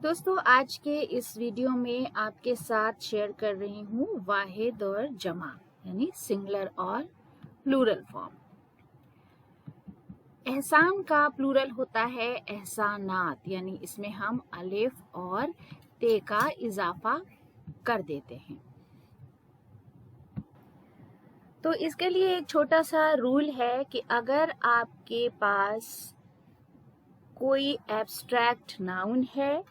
दोस्तों आज के इस वीडियो में आपके साथ शेयर कर रही हूँ वाहिद और जमा यानी सिंगुलर और प्लूरल फॉर्म। एहसान का प्लूरल होता है एहसानात, यानी इसमें हम अलिफ और ते का इजाफा कर देते हैं। तो इसके लिए एक छोटा सा रूल है कि अगर आपके पास कोई एब्स्ट्रैक्ट नाउन है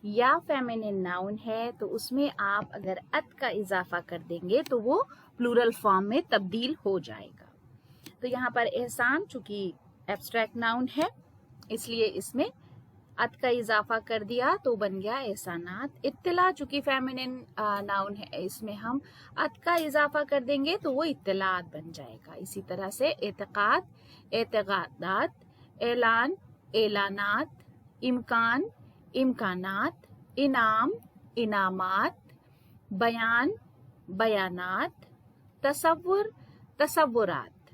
या फेमिनिन नाउन है तो उसमें आप अगर अत का इजाफा कर देंगे तो वो प्लूरल फॉर्म में तब्दील हो जाएगा। तो यहाँ पर एहसान चूंकि एब्स्ट्रैक्ट नाउन है इसलिए इसमें अत का इजाफा कर दिया तो बन गया एहसानात। इत्तला चूंकि फेमिनिन नाउन है इसमें हम अत का इजाफा कर देंगे तो वो इत्तलात बन जाएगा। इसी तरह से एतकाद, एतकादात, ऐलान, ऐलानात, इम्कान, इम्कानात, इनाम, इनामात, बयान, बयानात, तसव्वुर, तसव्वुरात,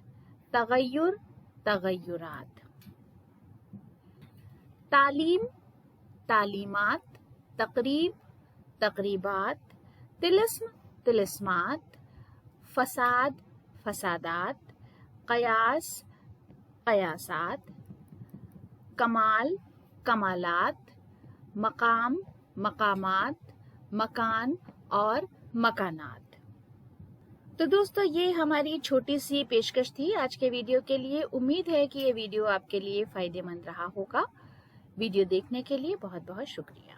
तगय्युर, तगय्युरात, तालीम, तालीमात, तकरीब, तकरीबात, तिलिस्म, तिलिस्मात, फसाद, फसादात, कयास, कयासात, कमाल, कमालात, मकाम, मकामात, मकान और मकानात। तो दोस्तों ये हमारी छोटी सी पेशकश थी आज के वीडियो के लिए। उम्मीद है कि ये वीडियो आपके लिए फायदेमंद रहा होगा। वीडियो देखने के लिए बहुत बहुत शुक्रिया।